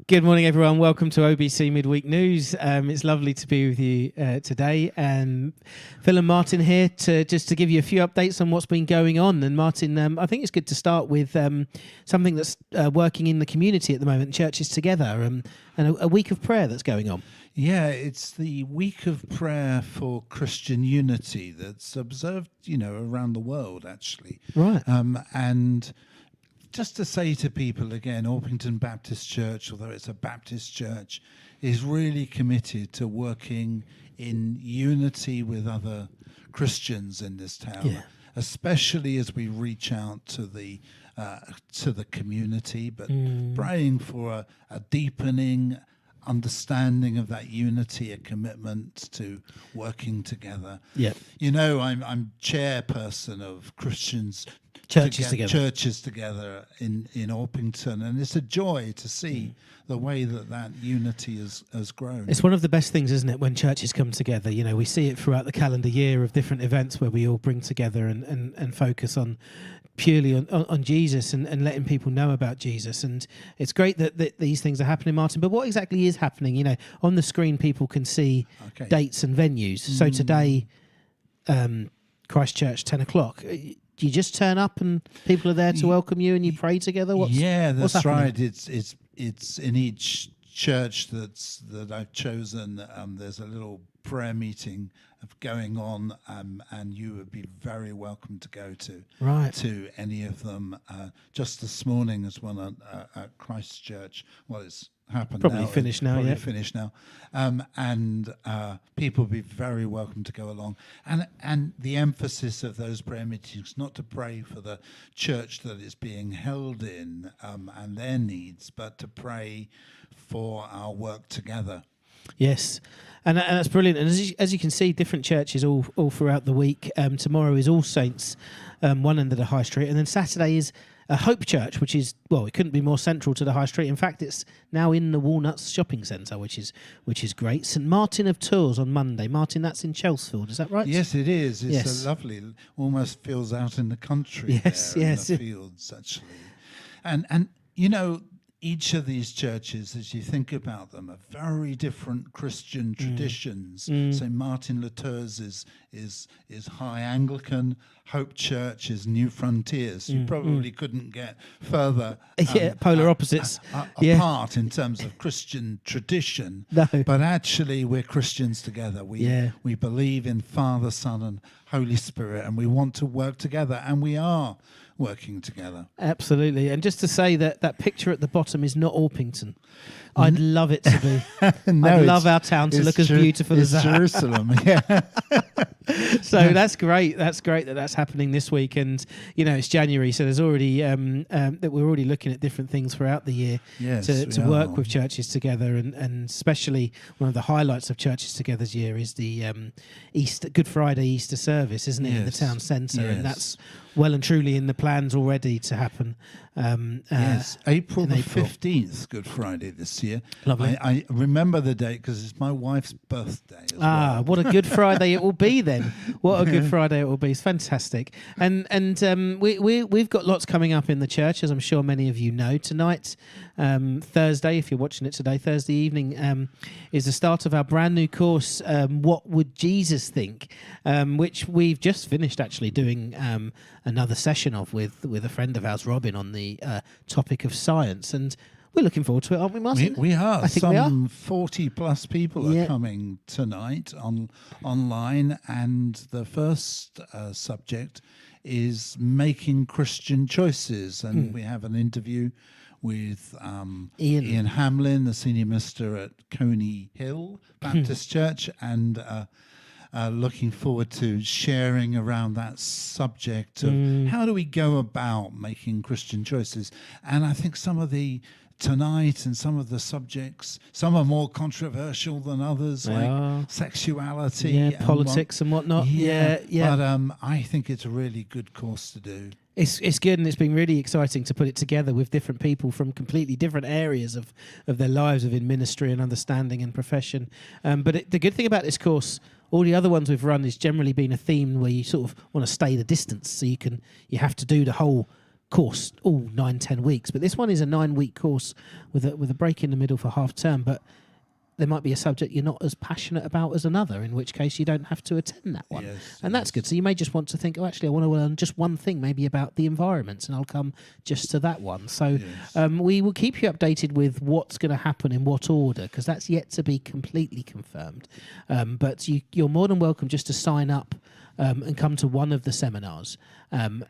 Good morning, everyone. Welcome to OBC Midweek News. It's lovely to be with you today. Phil and Martin here to give you a few updates on what's been going on. And Martin, I think it's good to start with something that's working in the community at the moment, Churches Together, and a week of prayer that's going on. Yeah, it's the week of prayer for Christian unity that's observed, around the world, actually. Right. And just to say to people again, Orpington Baptist Church, although it's a Baptist church, is really committed to working in unity with other Christians in this town, especially as we reach out to the community, but praying for a deepening understanding of that unity, a commitment to working together. Yeah. I'm chairperson of Churches Together in Orpington, and it's a joy to see the way that unity has grown. It's one of the best things, isn't it, when churches come together? We see it throughout the calendar year of different events where we all bring together and focus on purely on Jesus and letting people know about Jesus. And it's great that these things are happening, Martin. But what exactly is happening? On the screen, people can see dates and venues. So today, Christchurch, 10 o'clock. Do you just turn up and people are there to welcome you and you pray together? That's right. It's in each church that I've chosen. There's a little prayer meeting going on, and you would be very welcome to go to any of them. Just this morning as one at Christchurch. Well, it's happened probably now. Finished now. Probably finished now. And people would be very welcome to go along. And the emphasis of those prayer meetings, not to pray for the church that is being held in and their needs, but to pray for our work together. Yes, and that's brilliant. And as you can see, different churches all throughout the week. Tomorrow is All Saints, one end of the High Street, and then Saturday is Hope Church, which is, it couldn't be more central to the High Street. In fact, it's now in the Walnuts Shopping Centre, which is great. St Martin of Tours on Monday. Martin, that's in Chelsfield, is that right? Yes, it is. It's a lovely, almost feels out in the country. Yes. In the fields, actually. And each of these churches, as you think about them, are very different Christian traditions. St Martin Le Tours is High Anglican. Hope Church is New Frontiers. You probably couldn't get further polar opposites apart in terms of Christian tradition. No. But actually, we're Christians together. We believe in Father, Son, and Holy Spirit, and we want to work together, and we are working together. Absolutely. And just to say that picture at the bottom is not Orpington. I'd love it to be. No, I'd love our town to look as beautiful as that. Jerusalem, yeah. So that's great. That's great that's happening this week. And, it's January, so there's already, that we're already looking at different things throughout the year to work with Churches Together. And especially one of the highlights of Churches Together's year is the Good Friday Easter service, isn't it, in the town centre? Yes. And that's well and truly in the plans already to happen. April the 15th, Good Friday this year. Lovely. I remember the date because it's my wife's birthday as well. What a Good Friday it will be then. What a Good Friday it will be. It's fantastic. And we've got lots coming up in the church, as I'm sure many of you know. Tonight, Thursday, if you're watching it today, Thursday evening, is the start of our brand new course, What Would Jesus Think? Which we've just finished actually doing another session of with a friend of ours, Robin, on the topic of science, and we're looking forward to it, aren't we, Martin? We are. I think we are. 40 plus people are coming tonight online, and the first subject is making Christian choices, and we have an interview with Ian Hamlin, the senior minister at Coney Hill Baptist Church, and looking forward to sharing around that subject of how do we go about making Christian choices. And I think some of the tonight and some of the subjects, some are more controversial than others, like sexuality, and politics and whatnot. But I think it's a really good course to do. It's good, and it's been really exciting to put it together with different people from completely different areas of their lives within ministry and understanding and profession. But the good thing about this course, all the other ones we've run, is generally been a theme where you sort of want to stay the distance, so you have to do the whole course all 9-10 weeks, but this one is a 9-week course with a break in the middle for half term. But there might be a subject you're not as passionate about as another, in which case you don't have to attend that one. And that's good. So you may just want to think, oh, actually, I want to learn just one thing, maybe about the environment, and I'll come just to that one. So we will keep you updated with what's going to happen in what order, because that's yet to be completely confirmed. But you're more than welcome just to sign up and come to one of the seminars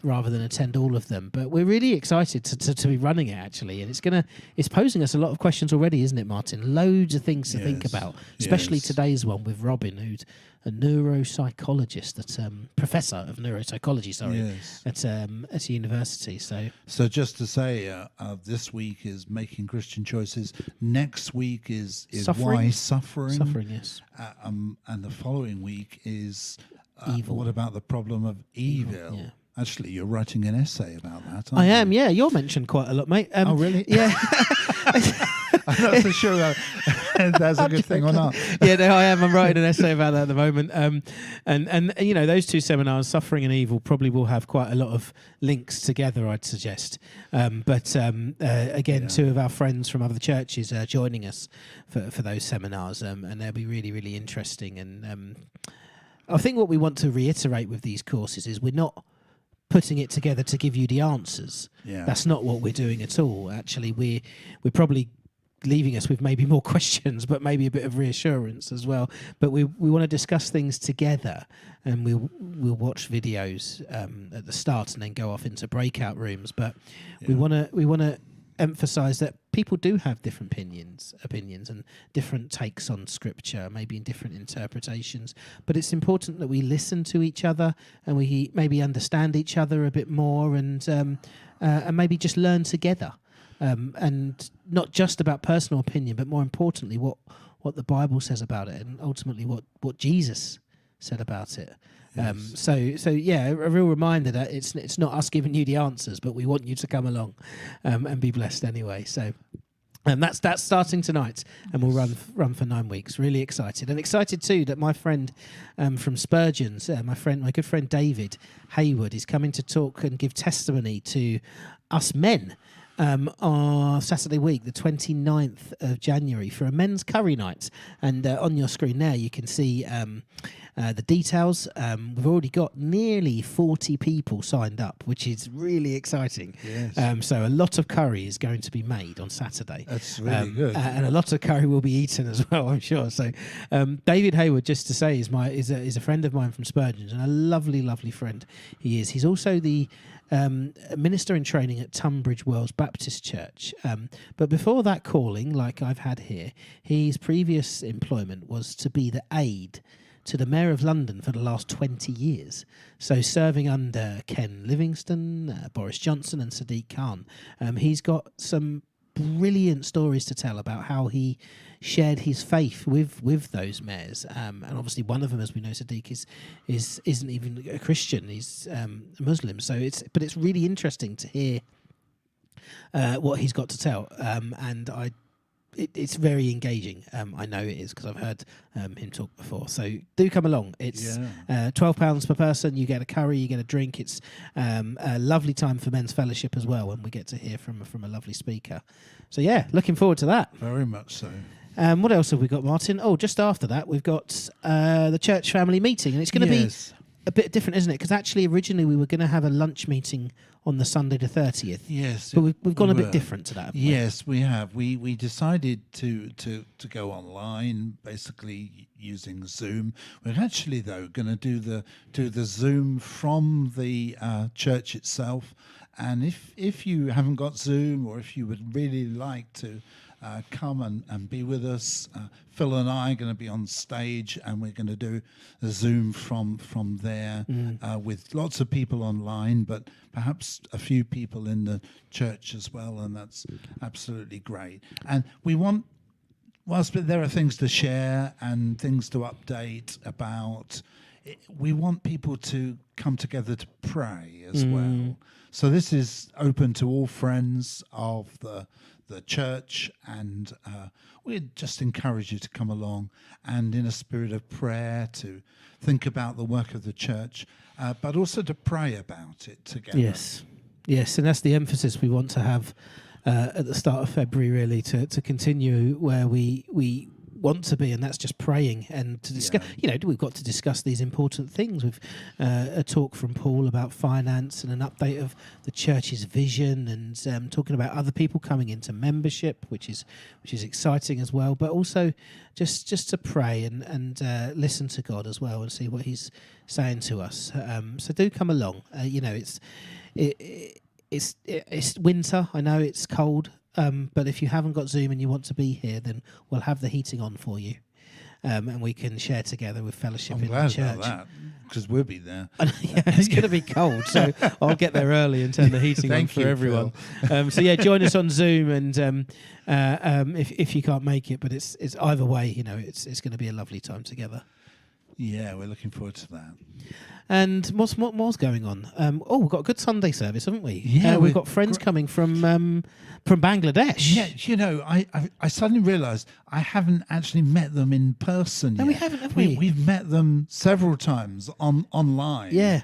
rather than attend all of them. But we're really excited to be running it, actually, and it's posing us a lot of questions already, isn't it, Martin? Loads of things to think about, especially today's one with Robin, who's a neuropsychologist, professor of neuropsychology, at university. So just to say, this week is making Christian choices. Next week is why suffering. Suffering, yes. And the following week is evil. What about the problem of evil? Yeah. Actually, you're writing an essay about that, aren't I am, yeah. You're mentioned quite a lot, mate. Oh, really? Yeah. I'm not so sure that's a good thing or not. Yeah, no, I am. I'm writing an essay about that at the moment. And you know, those two seminars, Suffering and Evil, probably will have quite a lot of links together, I'd suggest. But again, two of our friends from other churches are joining us for those seminars, and they'll be really, really interesting. And I think what we want to reiterate with these courses is we're not putting it together to give you the answers. Yeah. That's not what we're doing at all. Actually, we're probably leaving us with maybe more questions, but maybe a bit of reassurance as well. But we want to discuss things together, and we'll watch videos at the start and then go off into breakout rooms. But we want to emphasize that people do have different opinions and different takes on scripture, maybe in different interpretations, but it's important that we listen to each other and we maybe understand each other a bit more, and maybe just learn together, and not just about personal opinion, but more importantly what the Bible says about it, and ultimately what Jesus said about it. So yeah, a real reminder that it's not us giving you the answers, but we want you to come along and be blessed anyway. So that's starting tonight, and we'll run for 9 weeks. Really excited, and excited too that my friend from Spurgeon's, my good friend David Hayward, is coming to talk and give testimony to us men on Saturday week, the 29th of January, for a men's curry night. And on your screen there, you can see the details. We've already got nearly 40 people signed up, which is really exciting. Yes. So a lot of curry is going to be made on Saturday. That's really good. And a lot of curry will be eaten as well, I'm sure. So David Hayward, just to say, is a friend of mine from Spurgeon's, and a lovely, lovely friend he is. He's also the minister in training at Tunbridge Wells Baptist Church. But before that calling, like I've had here, his previous employment was to be the aide to the Mayor of London for the last 20 years. So serving under Ken Livingstone, Boris Johnson and Sadiq Khan. He's got some brilliant stories to tell about how he shared his faith with those mayors, and obviously one of them, as we know, Sadiq isn't even a Christian; he's a Muslim. So it's really interesting to hear what he's got to tell, and it's very engaging. I know it is, because I've heard him talk before. So do come along. It's £12 per person. You get a curry, you get a drink. It's a lovely time for men's fellowship as well, and we get to hear from a lovely speaker. So yeah, looking forward to that. Very much so. What else have we got, Martin? Oh, just after that, we've got the church family meeting, and it's going to be a bit different, isn't it? Because actually, originally we were going to have a lunch meeting on the Sunday the 30th. Yes, but we've gone a bit different to that. Yes, we have. We decided to go online, basically using Zoom. We're actually, though, going to do the Zoom from the church itself. And if you haven't got Zoom, or if you would really like to come and be with us, Phil and I are going to be on stage, and we're going to do a Zoom from there with lots of people online, but perhaps a few people in the church as well, and that's absolutely great. And we want, whilst there are things to share and things to update about, we want people to come together to pray as well. So this is open to all friends of the church, and we'd just encourage you to come along and, in a spirit of prayer, to think about the work of the church, but also to pray about it together. Yes. Yes, and that's the emphasis we want to have at the start of February, really, to continue where we want to be, and that's just praying and to discuss. We've got to discuss these important things with a talk from Paul about finance and an update of the church's vision, and talking about other people coming into membership, which is exciting as well. But also just to pray and listen to God as well and see what He's saying to us. So do come along. It's winter. I know it's cold. But if you haven't got Zoom and you want to be here, then we'll have the heating on for you, and we can share together with fellowship in the church. I'm glad about that, because we'll be there. Yeah, it's going to be cold, so I'll get there early and turn the heating on for everyone. Join us on Zoom, and if you can't make it, but it's either way, it's going to be a lovely time together. Yeah, we're looking forward to that. And what's more's going on? We've got a good Sunday service, haven't we? Yeah, we've got friends coming from Bangladesh. Yeah, I suddenly realised I haven't actually met them in person yet. No, we haven't, have we? We've met them several times online. Yeah.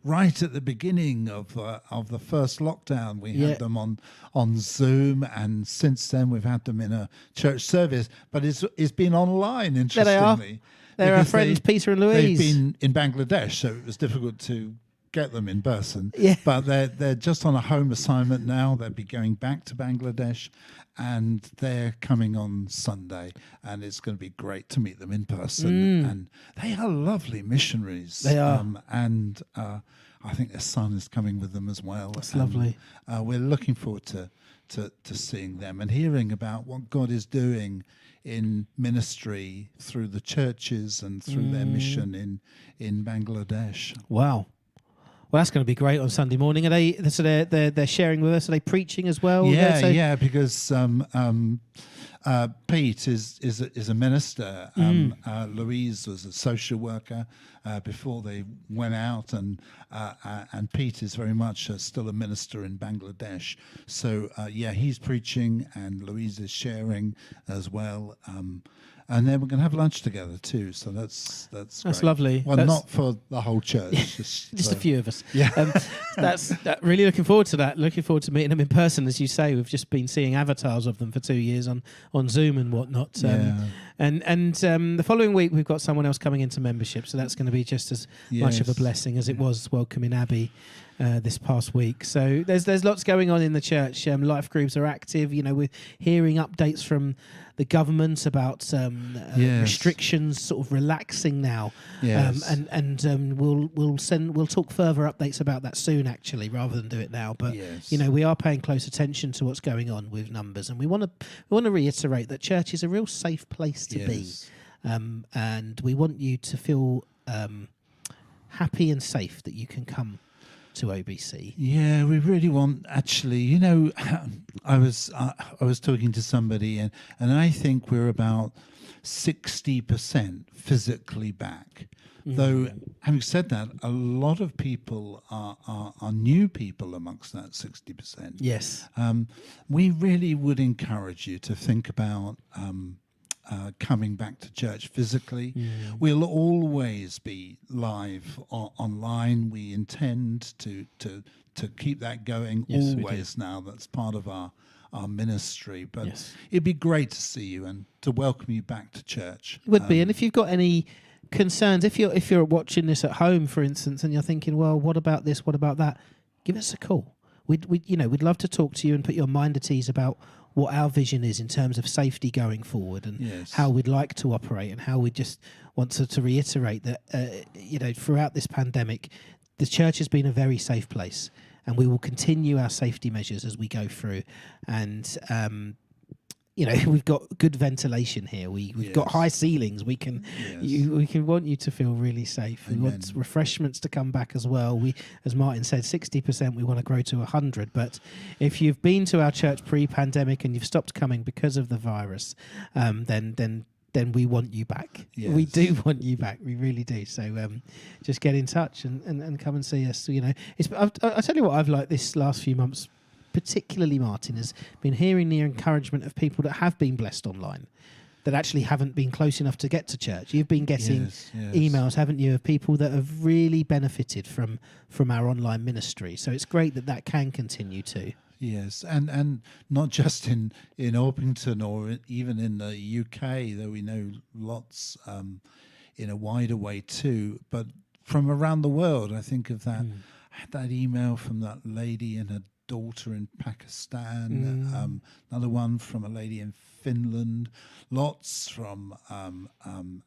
Right at the beginning of the first lockdown, we had them on Zoom, and since then we've had them in a church service. But it's been online, interestingly. There they are. They're our friends, Peter and Louise. They've been in Bangladesh, so it was difficult to get them in person. Yeah. But they're just on a home assignment now. They'll be going back to Bangladesh, and they're coming on Sunday, and it's going to be great to meet them in person. And they are lovely missionaries. They are. And I think their son is coming with them as well. That's lovely. We're looking forward to seeing them and hearing about what God is doing in ministry through the churches and through their mission in Bangladesh. Wow. Well, that's going to be great on Sunday morning. Are they? So they're sharing with us. Are they preaching as well? Yeah, because Pete is a minister. Louise was a social worker before they went out, and Pete is very much still a minister in Bangladesh. So he's preaching, and Louise is sharing as well. And then we're going to have lunch together too. So that's great. Lovely. Well, not for the whole church, just a few of us. Yeah, really looking forward to that. Looking forward to meeting them in person, as you say. We've just been seeing avatars of them for 2 years on Zoom and whatnot. And the following week we've got someone else coming into membership, so that's going to be just as much of a blessing as it was welcoming Abby this past week. So there's lots going on in the church. Life groups are active. We're hearing updates from the government about restrictions sort of relaxing now. Yes. We'll talk further updates about that soon, actually, rather than do it now. But we are paying close attention to what's going on with numbers, and we want to reiterate that church is a real safe place to be, and we want you to feel happy and safe that you can come to OBC. Yeah, we really want. Actually, I was talking to somebody, and I think we're about 60% physically back. Though, having said that, a lot of people are new people amongst that 60%. Yes. We really would encourage you to think about coming back to church physically. We'll always be live online. We intend to keep that going always now. That's part of our ministry. But it'd be great to see you and to welcome you back to church. It would be. And if you've got any concerns, if you're watching this at home, for instance, and you're thinking, well, what about this? What about that? Give us a call. We'd love to talk to you and put your mind at ease about what our vision is in terms of safety going forward, and how we'd like to operate, and how we just want to reiterate that throughout this pandemic, the church has been a very safe place, and we will continue our safety measures as we go through. And we've got good ventilation here. We've got high ceilings. We can want you to feel really safe. Amen. We want refreshments to come back as well. We, as Martin said, 60%. We want to grow to 100. But if you've been to our church pre-pandemic and you've stopped coming because of the virus, then we want you back. Yes. We do want you back. We really do. So just get in touch and come and see us. I tell you what I've liked this last few months, particularly Martin, has been hearing the encouragement of people that have been blessed online. that actually haven't been close enough to get to church. You've been getting Yes. emails, haven't you, of people that have really benefited from our online ministry. So it's great that can continue too. Yes, and not just in Orpington or even in the UK, though we know lots in a wider way too, but from around the world. I think of that. I had that email from that lady and her daughter in Pakistan, another one from a lady in Finland, lots from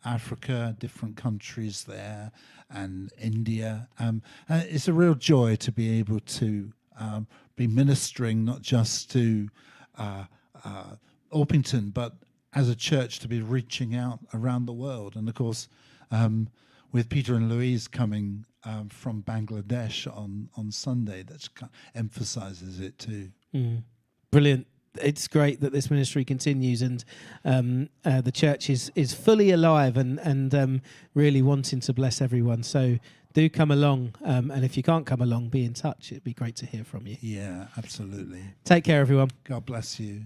Africa, different countries there, and India. It's a real joy to be able to be ministering not just to Orpington, but as a church to be reaching out around the world. And of course, with Peter and Louise coming from Bangladesh on Sunday, that emphasizes it too. Brilliant. It's great that this ministry continues, and the church is fully alive and really wanting to bless everyone. So do come along, and if you can't come along, be in touch. It'd be great to hear from you. Yeah, absolutely. Take care, everyone. God bless you.